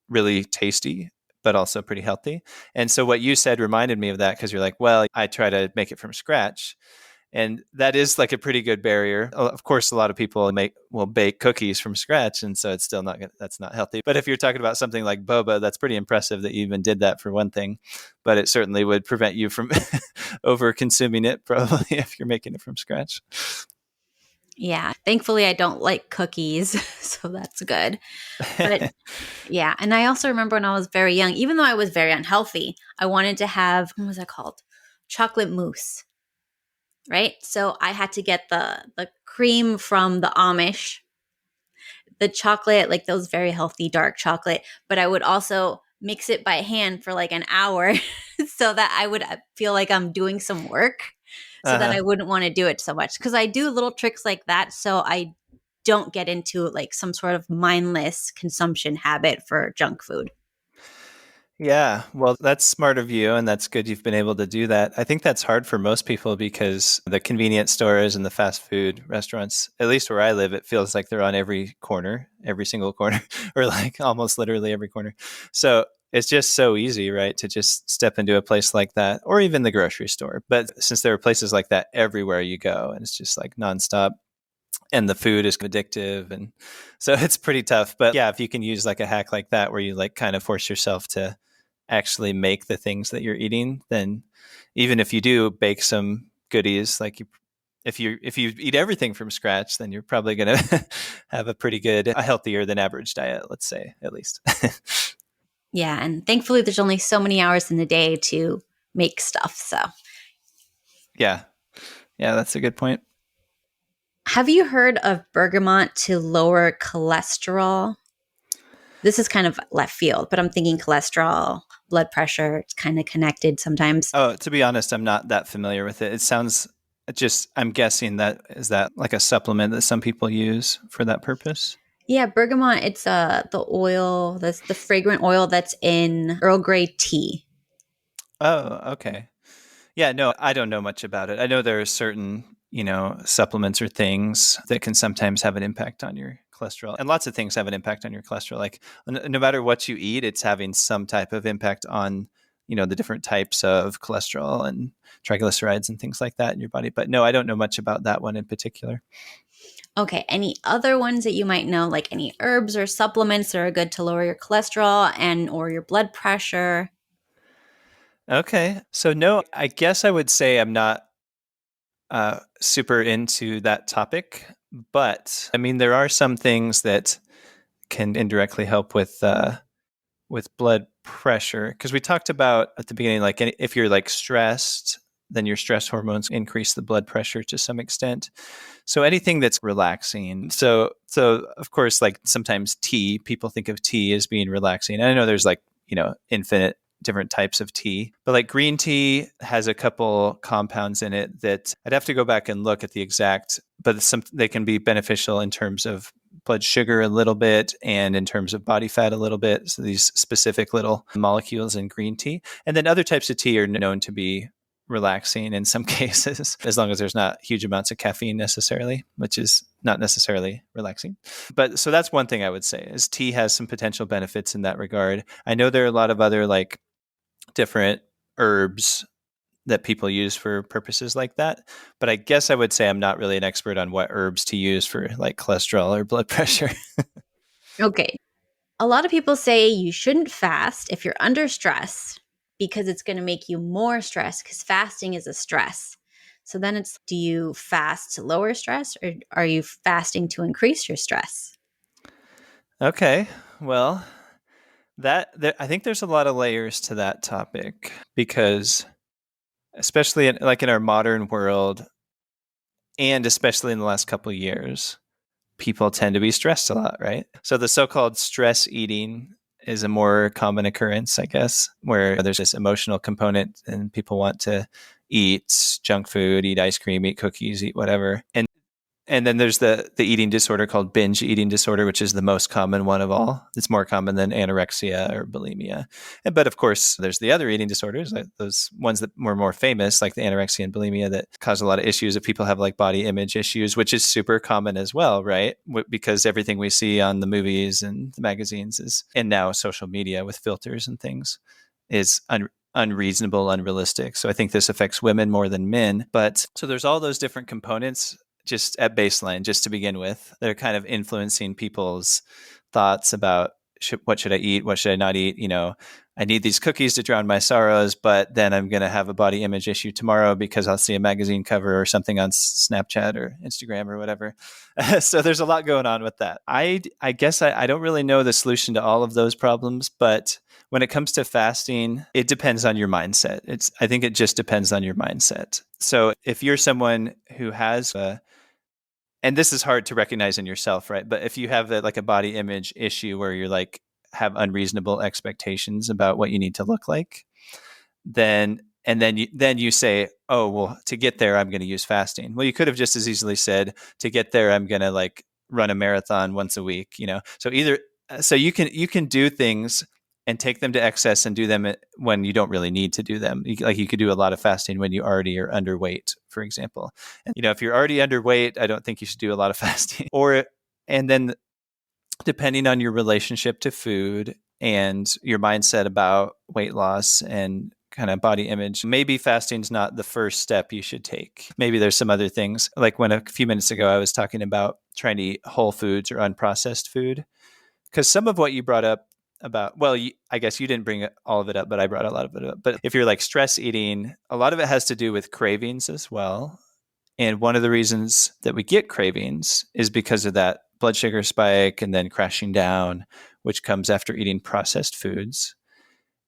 really tasty, but also pretty healthy. And so what you said reminded me of that, because you're like, well, I try to make it from scratch. And that is like a pretty good barrier. Of course, a lot of people will bake cookies from scratch, and so it's still not that's not healthy. But if you're talking about something like boba, that's pretty impressive that you even did that, for one thing. But it certainly would prevent you from over consuming it, probably, if you're making it from scratch. Yeah, thankfully I don't like cookies, so that's good. But yeah, and I also remember when I was very young, even though I was very unhealthy, I wanted to have, what was that called? Chocolate mousse, right? So I had to get the cream from the Amish, the chocolate, like those very healthy dark chocolate, but I would also mix it by hand for like an hour so that I would feel like I'm doing some work, so that I Uh-huh. wouldn't want to do it so much, because I do little tricks like that so I don't get into like some sort of mindless consumption habit for junk food. Yeah, well, that's smart of you, and that's good you've been able to do that. I think that's hard for most people, because the convenience stores and the fast food restaurants, at least where I live, it feels like they're on every corner, every single corner, or like almost literally every corner. So it's just so easy, right, to just step into a place like that, or even the grocery store. But since there are places like that everywhere you go, and it's just like nonstop, and the food is addictive, and so it's pretty tough. But yeah, if you can use like a hack like that, where you like kind of force yourself to actually make the things that you're eating, then even if you do bake some goodies, like, if you eat everything from scratch, then you're probably going to have a healthier than average diet, let's say, at least. Yeah, and thankfully there's only so many hours in the day to make stuff. So, Yeah. Yeah, that's a good point. have you heard of bergamot to lower cholesterol? This is kind of left field, but I'm thinking cholesterol, blood pressure, it's kind of connected sometimes. Oh, to be honest, I'm not that familiar with it. It sounds, just, I'm guessing that, is that like a supplement that some people use for that purpose? Yeah, bergamot, it's the oil, that's the fragrant oil that's in Earl Grey tea. Oh, okay. Yeah, no, I don't know much about it. I know there are certain, supplements or things that can sometimes have an impact on your cholesterol. And lots of things have an impact on your cholesterol. Like, no matter what you eat, it's having some type of impact on, the different types of cholesterol and triglycerides and things like that in your body. But no, I don't know much about that one in particular. Okay, any other ones that you might know, like any herbs or supplements that are good to lower your cholesterol and or your blood pressure? Okay. So, no, I guess I would say I'm not super into that topic. But I mean, there are some things that can indirectly help with blood pressure, because we talked about at the beginning, like, if you're like stressed, then your stress hormones increase the blood pressure to some extent. So anything that's relaxing. So of course, like, sometimes tea, people think of tea as being relaxing. And I know there's like, infinite different types of tea, but like green tea has a couple compounds in it that I'd have to go back and look at the exact, but they can be beneficial in terms of blood sugar a little bit, and in terms of body fat a little bit. So these specific little molecules in green tea. And then other types of tea are known to be relaxing in some cases, as long as there's not huge amounts of caffeine necessarily, which is not necessarily relaxing. But so that's one thing I would say, is tea has some potential benefits in that regard. I know there are a lot of other like different herbs that people use for purposes like that. But I guess I would say I'm not really an expert on what herbs to use for like cholesterol or blood pressure. Okay. A lot of people say you shouldn't fast if you're under stress because it's going to make you more stressed, because fasting is a stress. So then it's, do you fast to lower stress, or are you fasting to increase your stress? Okay. Well, I think there's a lot of layers to that topic because, especially in our modern world, and especially in the last couple of years, people tend to be stressed a lot, right? So the so-called stress eating is a more common occurrence, I guess, where there's this emotional component and people want to eat junk food, eat ice cream, eat cookies, eat whatever. And then there's the eating disorder called binge eating disorder, which is the most common one of all. It's more common than anorexia or bulimia. But of course, there's the other eating disorders, like those ones that were more famous, like the anorexia and bulimia, that cause a lot of issues. If people have like body image issues, which is super common as well, right? Because everything we see on the movies and the magazines and now social media with filters and things is unreasonable, unrealistic. So I think this affects women more than men. But so there's all those different components just at baseline, just to begin with, that are kind of influencing people's thoughts about what should I eat, what should I not eat. I need these cookies to drown my sorrows, but then I'm going to have a body image issue tomorrow because I'll see a magazine cover or something on Snapchat or Instagram or whatever. So there's a lot going on with that. I guess I don't really know the solution to all of those problems, but when it comes to fasting, it depends on your mindset. I think it just depends on your mindset. So if you're someone who has and this is hard to recognize in yourself, right? But if you have like a body image issue where you're like have unreasonable expectations about what you need to look like, then you say, oh, well, to get there, I'm going to use fasting. Well, you could have just as easily said, to get there, I'm going to like run a marathon once a week, so you can do things and take them to excess and do them when you don't really need to do them. You could do a lot of fasting when you already are underweight, for example. And, if you're already underweight, I don't think you should do a lot of fasting. And then depending on your relationship to food and your mindset about weight loss and kind of body image, maybe fasting's not the first step you should take. Maybe there's some other things. Like when a few minutes ago I was talking about trying to eat whole foods or unprocessed food, because some of what you brought up about, I guess you didn't bring all of it up, but I brought a lot of it up. But if you're like stress eating, a lot of it has to do with cravings as well. And one of the reasons that we get cravings is because of that blood sugar spike and then crashing down, which comes after eating processed foods.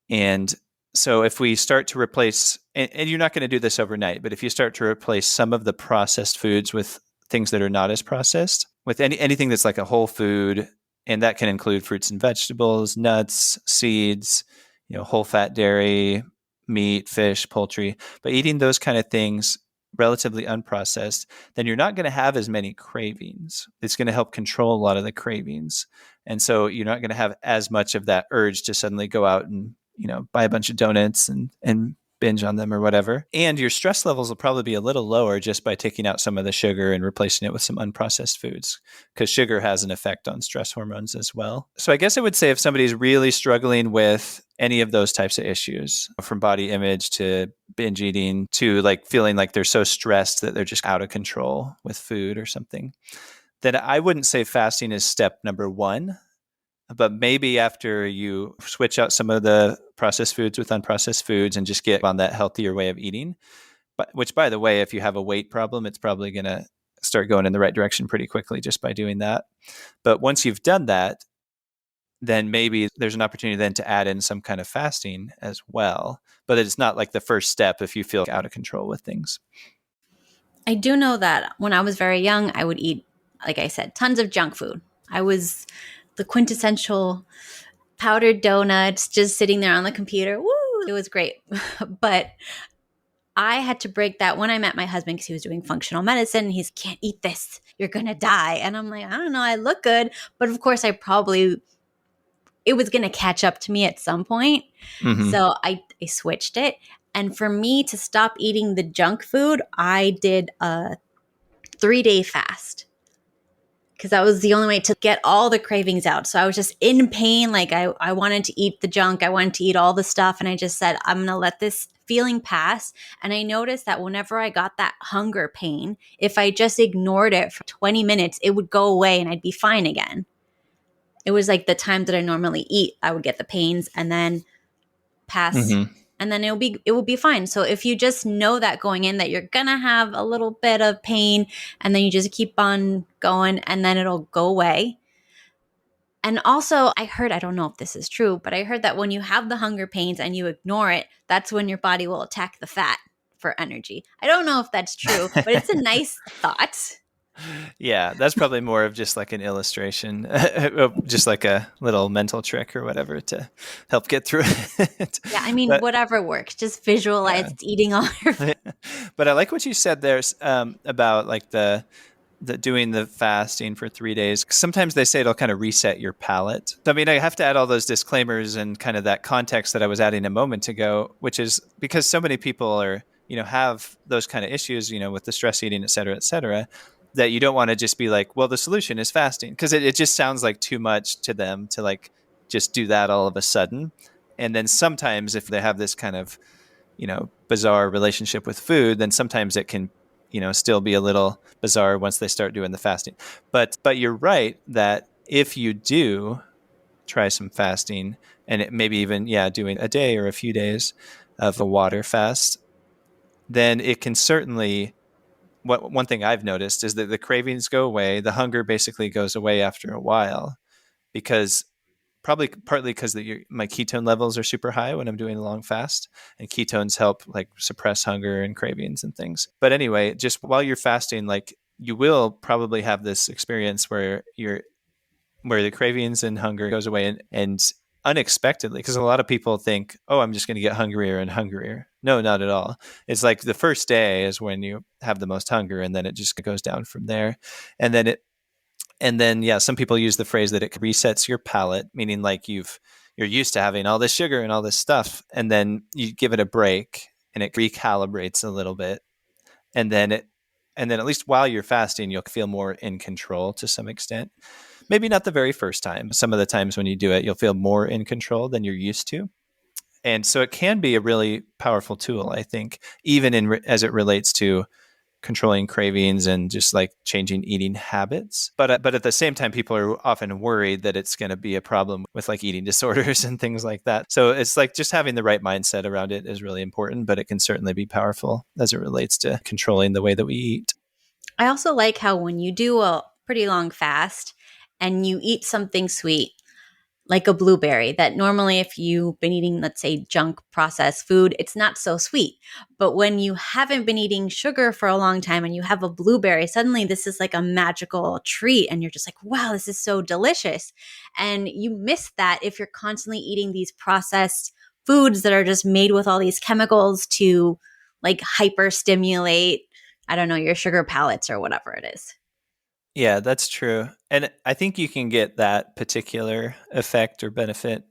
And so if we start to replace, and you're not going to do this overnight, but if you start to replace some of the processed foods with things that are not as processed, with anything that's like a whole food, and that can include fruits and vegetables, nuts, seeds, whole fat dairy, meat, fish, poultry. But eating those kind of things relatively unprocessed, then you're not going to have as many cravings. It's going to help control a lot of the cravings. And so you're not going to have as much of that urge to suddenly go out and, buy a bunch of donuts and binge on them or whatever. And your stress levels will probably be a little lower just by taking out some of the sugar and replacing it with some unprocessed foods, because sugar has an effect on stress hormones as well. So I guess I would say if somebody's really struggling with any of those types of issues, from body image to binge eating to like feeling like they're so stressed that they're just out of control with food or something, then I wouldn't say fasting is step number one. But maybe after you switch out some of the processed foods with unprocessed foods and just get on that healthier way of eating, which, by the way, if you have a weight problem, it's probably going to start going in the right direction pretty quickly just by doing that. But once you've done that, then maybe there's an opportunity then to add in some kind of fasting as well. But it's not like the first step if you feel out of control with things. I do know that when I was very young, I would eat, like I said, tons of junk food. I was the quintessential powdered donuts, just sitting there on the computer. Woo! It was great. But I had to break that when I met my husband, because he was doing functional medicine. He's, can't eat this. You're going to die. And I'm like, I don't know. I look good. But of course, it was going to catch up to me at some point. Mm-hmm. So I switched it. And for me to stop eating the junk food, I did a 3-day fast, because that was the only way to get all the cravings out. So I was just in pain. Like I wanted to eat the junk. I wanted to eat all the stuff. And I just said, I'm going to let this feeling pass. And I noticed that whenever I got that hunger pain, if I just ignored it for 20 minutes, it would go away and I'd be fine again. It was like the time that I normally eat, I would get the pains and then pass. Mm-hmm. And then it will be fine. So if you just know that going in, that you're going to have a little bit of pain, and then you just keep on going, and then it'll go away. And also, I don't know if this is true, but I heard that when you have the hunger pains and you ignore it, that's when your body will attack the fat for energy. I don't know if that's true, but it's a nice thought. Yeah, that's probably more of just like an illustration, just like a little mental trick or whatever to help get through it. Yeah, I mean, But whatever works. Just visualize yeah, it's eating all your food. but I like what you said there about like the doing the fasting for 3 days. Sometimes they say it'll kind of reset your palate. I mean, I have to add all those disclaimers and kind of that context that I was adding a moment ago, which is because so many people are, have those kind of issues, with the stress eating, et cetera, that you don't want to just be like, well, the solution is fasting, because it just sounds like too much to them to like just do that all of a sudden. And then sometimes if they have this kind of, bizarre relationship with food, then sometimes it can, still be a little bizarre once they start doing the fasting. But you're right that if you do try some fasting, and maybe even, doing a day or a few days of a water fast, then it can certainly, one thing I've noticed is that the cravings go away. The hunger basically goes away after a while, because probably partly because my ketone levels are super high when I'm doing a long fast, and ketones help like suppress hunger and cravings and things. But anyway, just while you're fasting, like you will probably have this experience where the cravings and hunger goes away, and unexpectedly, because a lot of people think, oh, I'm just going to get hungrier and hungrier. No, not at all. It's like the first day is when you have the most hunger, and then it just goes down from there. And then some people use the phrase that it resets your palate, meaning like you're used to having all this sugar and all this stuff, and then you give it a break and it recalibrates a little bit. And then at least while you're fasting, you'll feel more in control to some extent. Maybe not the very first time. Some of the times when you do it, you'll feel more in control than you're used to. And so it can be a really powerful tool, I think, even as it relates to controlling cravings and just like changing eating habits. But at the same time, people are often worried that it's going to be a problem with like eating disorders and things like that. So it's like just having the right mindset around it is really important, but it can certainly be powerful as it relates to controlling the way that we eat. I also like how when you do a pretty long fast and you eat something sweet, like a blueberry, that normally if you've been eating, let's say, junk processed food, it's not so sweet. But when you haven't been eating sugar for a long time and you have a blueberry, suddenly this is like a magical treat. And you're just like, wow, this is so delicious. And you miss that if you're constantly eating these processed foods that are just made with all these chemicals to like hyper stimulate, I don't know, your sugar palates or whatever it is. Yeah, that's true. And I think you can get that particular effect or benefit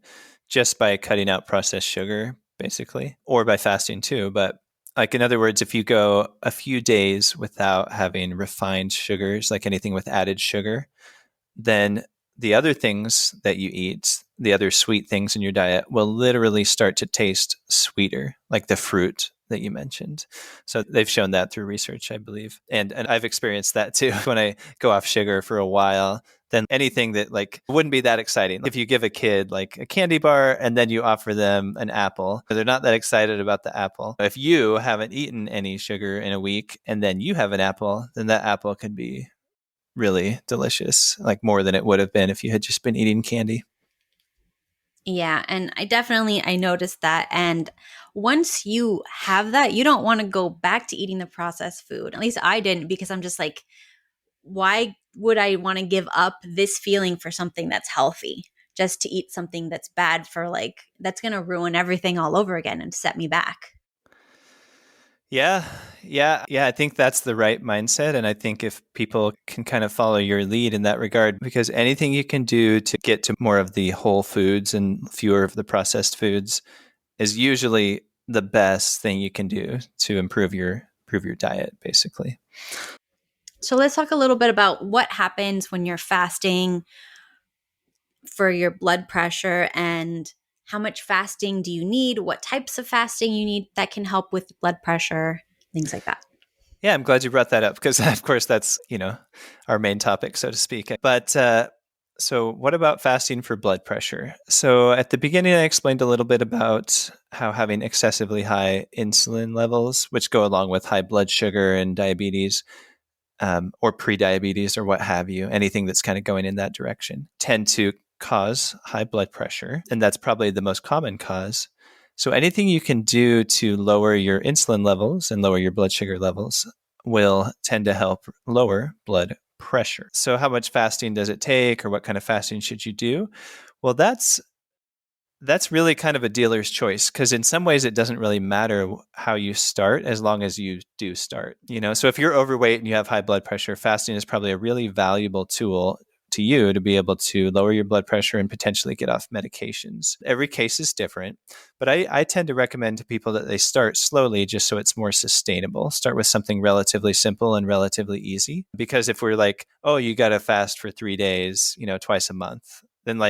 just by cutting out processed sugar, basically, or by fasting too. But like, in other words, if you go a few days without having refined sugars, like anything with added sugar, then the other things that you eat, the other sweet things in your diet, will literally start to taste sweeter, like the fruit that you mentioned. So they've shown that through research, I believe. And I've experienced that too. When I go off sugar for a while, then anything that like wouldn't be that exciting. If you give a kid like a candy bar and then you offer them an apple, they're not that excited about the apple. If you haven't eaten any sugar in a week and then you have an apple, then that apple can be really delicious, like more than it would have been if you had just been eating candy. Yeah, and I noticed that. And once you have that, you don't want to go back to eating the processed food. At least I didn't, because I'm just like, why would I want to give up this feeling for something that's healthy just to eat something that's bad for like, that's going to ruin everything all over again and set me back? Yeah. Yeah. I think that's the right mindset. And I think if people can kind of follow your lead in that regard, because anything you can do to get to more of the whole foods and fewer of the processed foods is usually the best thing you can do to improve your diet, basically. So let's talk a little bit about what happens when you're fasting for your blood pressure, and how much fasting do you need? What types of fasting you need that can help with blood pressure, things like that. Yeah, I'm glad you brought that up because, of course, that's, our main topic, so to speak. But so what about fasting for blood pressure? So at the beginning, I explained a little bit about how having excessively high insulin levels, which go along with high blood sugar and diabetes, or pre-diabetes or what have you, anything that's kind of going in that direction, tend to cause high blood pressure, and that's probably the most common cause. So anything you can do to lower your insulin levels and lower your blood sugar levels will tend to help lower blood pressure. So how much fasting does it take, or what kind of fasting should you do? Well, that's really kind of a dealer's choice, because in some ways it doesn't really matter how you start as long as you do start. So if you're overweight and you have high blood pressure, fasting is probably a really valuable tool to you to be able to lower your blood pressure and potentially get off medications. Every case is different, but I tend to recommend to people that they start slowly just so it's more sustainable. Start with something relatively simple and relatively easy. Because if we're like, oh, you got to fast for 3 days, twice a month, then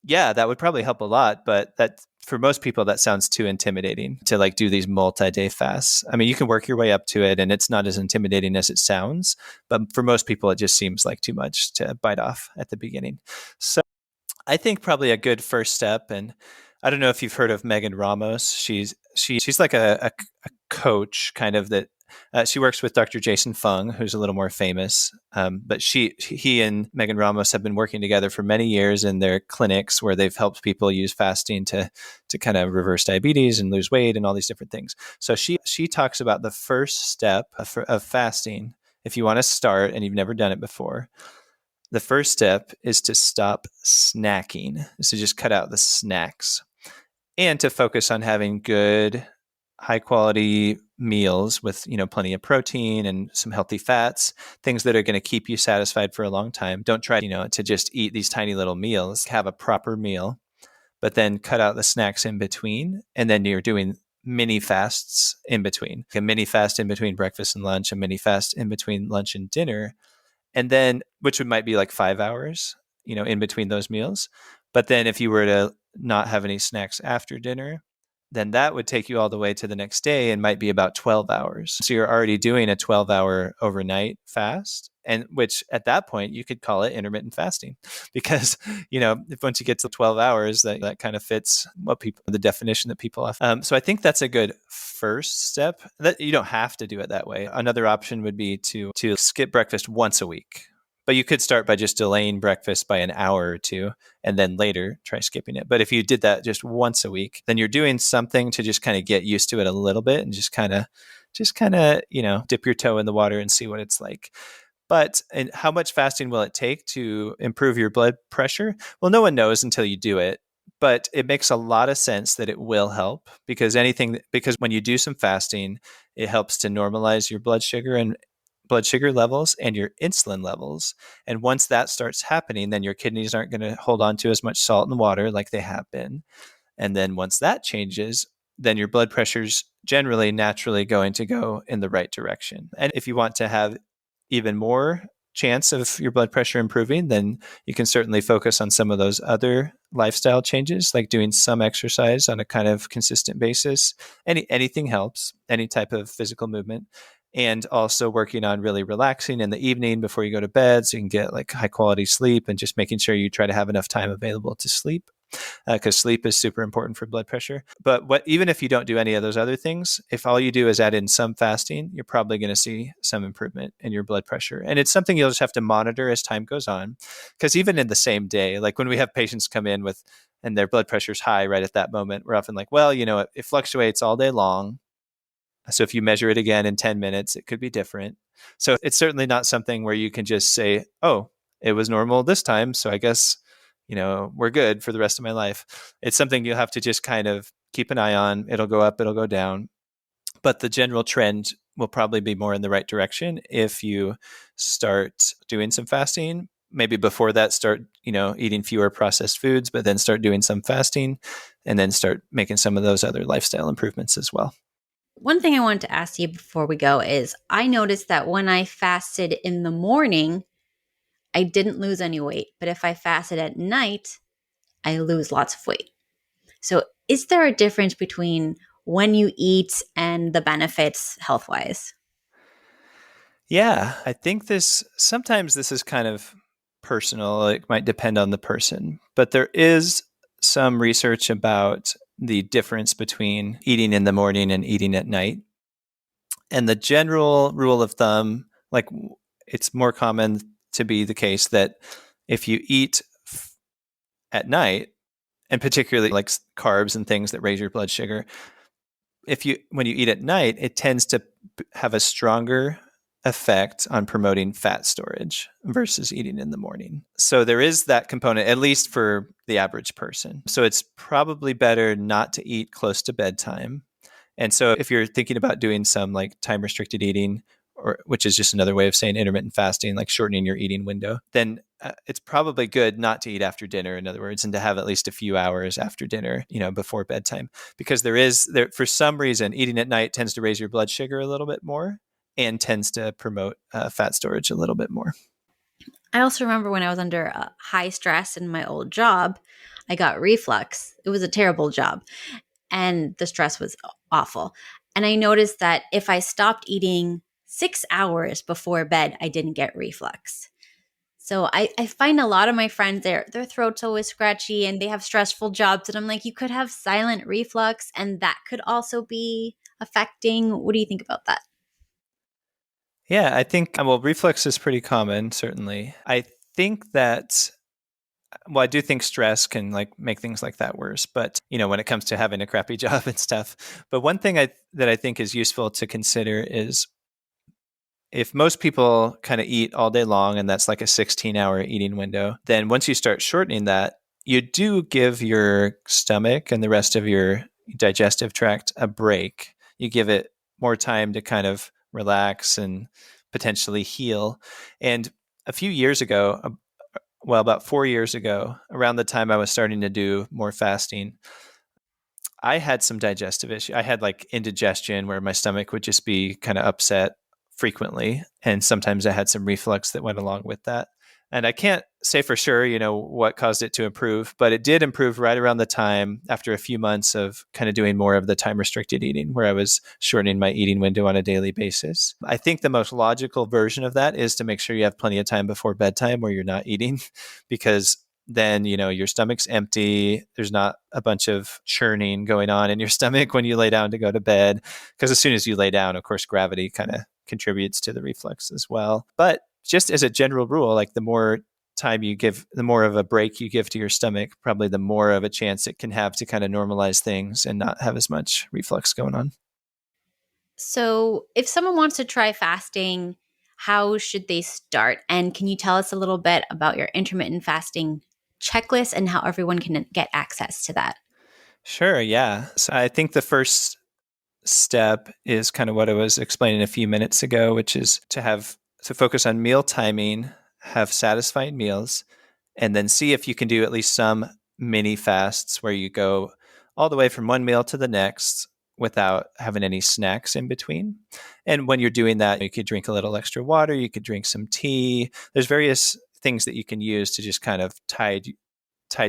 yeah, that would probably help a lot, but that for most people that sounds too intimidating to do these multi-day fasts. I mean, you can work your way up to it and it's not as intimidating as it sounds, but for most people it just seems like too much to bite off at the beginning. So I think probably a good first step, and I don't know if you've heard of Megan Ramos. She's like a coach kind of that. She works with Dr. Jason Fung, who's a little more famous. But he and Megan Ramos have been working together for many years in their clinics where they've helped people use fasting to kind of reverse diabetes and lose weight and all these different things. So she talks about the first step of fasting. If you want to start and you've never done it before, the first step is to stop snacking. So just cut out the snacks and to focus on having good, high quality meals with, plenty of protein and some healthy fats, things that are going to keep you satisfied for a long time. Don't try, to just eat these tiny little meals. Have a proper meal, but then cut out the snacks in between. And then you're doing mini fasts in between. A mini fast in between breakfast and lunch, a mini fast in between lunch and dinner. And then, which might be like 5 hours, in between those meals. But then if you were to not have any snacks after dinner, then that would take you all the way to the next day and might be about 12 hours. So you're already doing a 12-hour overnight fast, and which at that point you could call it intermittent fasting, because if once you get to 12 hours, that kind of fits the definition that people have. So I think that's a good first step. That you don't have to do it that way. Another option would be to skip breakfast once a week. But you could start by just delaying breakfast by an hour or two and then later try skipping it. But if you did that just once a week, then you're doing something to just kind of get used to it a little bit and just kind of, dip your toe in the water and see what it's like. But and how much fasting will it take to improve your blood pressure? Well, no one knows until you do it. But it makes a lot of sense that it will help, because when you do some fasting, it helps to normalize your blood sugar levels and your insulin levels. And once that starts happening, then your kidneys aren't going to hold on to as much salt and water like they have been. And then once that changes, then your blood pressure's generally naturally going to go in the right direction. And if you want to have even more chance of your blood pressure improving, then you can certainly focus on some of those other lifestyle changes, like doing some exercise on a kind of consistent basis. Anything helps, any type of physical movement. And also working on really relaxing in the evening before you go to bed so you can get high quality sleep, and just making sure you try to have enough time available to sleep, because sleep is super important for blood pressure. But even if you don't do any of those other things, if all you do is add in some fasting, you're probably going to see some improvement in your blood pressure. And it's something you'll just have to monitor as time goes on, because even in the same day, like when we have patients come in and their blood pressure is high right at that moment, we're often like, well, it fluctuates all day long. So if you measure it again in 10 minutes, it could be different. So it's certainly not something where you can just say, oh, it was normal this time, so I guess, we're good for the rest of my life. It's something you'll have to just kind of keep an eye on. It'll go up, it'll go down. But the general trend will probably be more in the right direction if you start doing some fasting. Maybe before that, start, eating fewer processed foods, but then start doing some fasting, and then start making some of those other lifestyle improvements as well. One thing I wanted to ask you before we go is I noticed that when I fasted in the morning, I didn't lose any weight. But if I fasted at night, I lose lots of weight. So is there a difference between when you eat and the benefits health-wise? Yeah, I think sometimes this is kind of personal. It might depend on the person, but there is some research about the difference between eating in the morning and eating at night. And the general rule of thumb, it's more common to be the case that if you eat at night, and particularly like carbs and things that raise your blood sugar, when you eat at night, it tends to have a stronger effect on promoting fat storage versus eating in the morning. So there is that component, at least for the average person. So it's probably better not to eat close to bedtime. And so if you're thinking about doing some like time restricted eating, or which is just another way of saying intermittent fasting, like shortening your eating window, then it's probably good not to eat after dinner, in other words, and to have at least a few hours after dinner, before bedtime, because there for some reason, eating at night tends to raise your blood sugar a little bit more and tends to promote fat storage a little bit more. I also remember when I was under high stress in my old job, I got reflux. It was a terrible job, and the stress was awful. And I noticed that if I stopped eating 6 hours before bed, I didn't get reflux. So I find a lot of my friends, their throat's always scratchy and they have stressful jobs. And I'm like, you could have silent reflux and that could also be affecting. What do you think about that? Yeah, I think, well, reflux is pretty common, certainly. I think that, well, I do think stress can like make things like that worse, but when it comes to having a crappy job and stuff. But one thing that I think is useful to consider is, if most people kind of eat all day long and that's like a 16-hour eating window, then once you start shortening that, you do give your stomach and the rest of your digestive tract a break. You give it more time to kind of relax and potentially heal. And a few years ago, about 4 years ago, around the time I was starting to do more fasting, I had some digestive issue. I had like indigestion where my stomach would just be kind of upset frequently. And sometimes I had some reflux that went along with that. And I can't say for sure, what caused it to improve, but it did improve right around the time after a few months of kind of doing more of the time restricted eating, where I was shortening my eating window on a daily basis. I think the most logical version of that is to make sure you have plenty of time before bedtime where you're not eating, because then, your stomach's empty. There's not a bunch of churning going on in your stomach when you lay down to go to bed. Because as soon as you lay down, of course, gravity kind of contributes to the reflux as well. But just as a general rule, like the more time you give, the more of a break you give to your stomach, probably the more of a chance it can have to kind of normalize things and not have as much reflux going on. So if someone wants to try fasting, how should they start? And can you tell us a little bit about your intermittent fasting checklist and how everyone can get access to that? Sure, yeah. So I think the first step is kind of what I was explaining a few minutes ago, which is to focus on meal timing, have satisfying meals, and then see if you can do at least some mini fasts where you go all the way from one meal to the next without having any snacks in between. And when you're doing that, you could drink a little extra water, you could drink some tea. There's various things that you can use to just kind of tide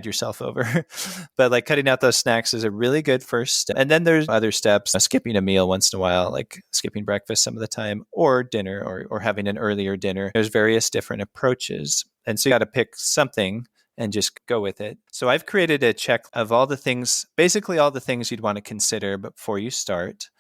yourself over. But like cutting out those snacks is a really good first step. And then there's other steps, skipping a meal once in a while, like skipping breakfast some of the time, or dinner, or having an earlier dinner. There's various different approaches. And so you got to pick something and just go with it. So I've created a check of basically all the things you'd want to consider before you start.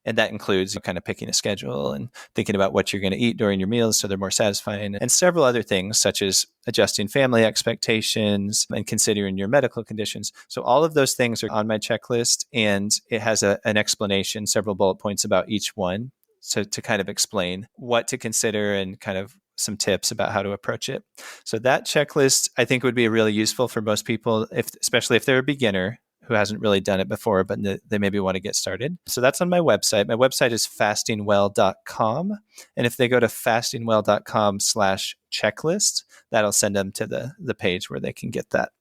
And that includes kind of picking a schedule and thinking about what you're going to eat during your meals so they're more satisfying, and several other things such as adjusting family expectations and considering your medical conditions. So all of those things are on my checklist, and it has an explanation, several bullet points about each one. So to kind of explain what to consider and kind of some tips about how to approach it. So that checklist, I think, would be really useful for most people, especially if they're a beginner who hasn't really done it before, but they maybe want to get started. So that's on my website. My website is fastingwell.com. And if they go to fastingwell.com/checklist, that'll send them to the page where they can get that.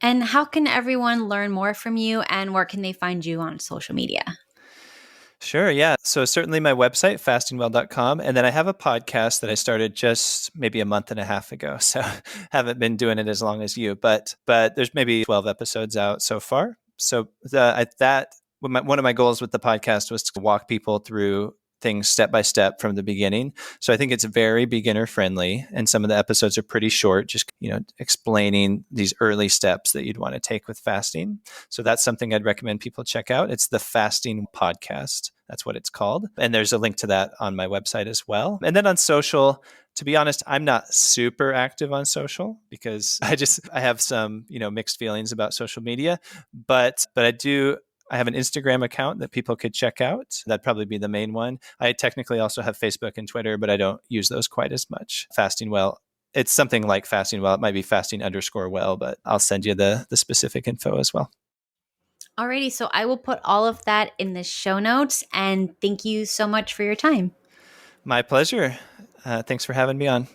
And how can everyone learn more from you, and where can they find you on social media? Sure, yeah. So certainly my website, fastingwell.com. And then I have a podcast that I started just maybe a month and a half ago. So haven't been doing it as long as you, but there's maybe 12 episodes out so far. So one of my goals with the podcast was to walk people through things step by step from the beginning. So I think it's very beginner friendly, and some of the episodes are pretty short, just explaining these early steps that you'd want to take with fasting. So that's something I'd recommend people check out. It's the Fasting Podcast. That's what it's called. And there's a link to that on my website as well. And then on social, to be honest, I'm not super active on social because I have some, mixed feelings about social media, but I have an Instagram account that people could check out. That'd probably be the main one. I technically also have Facebook and Twitter, but I don't use those quite as much. Fasting Well, it's something like Fasting Well. It might be fasting_well, but I'll send you the specific info as well. Alrighty, so I will put all of that in the show notes, and thank you so much for your time. My pleasure. Thanks for having me on.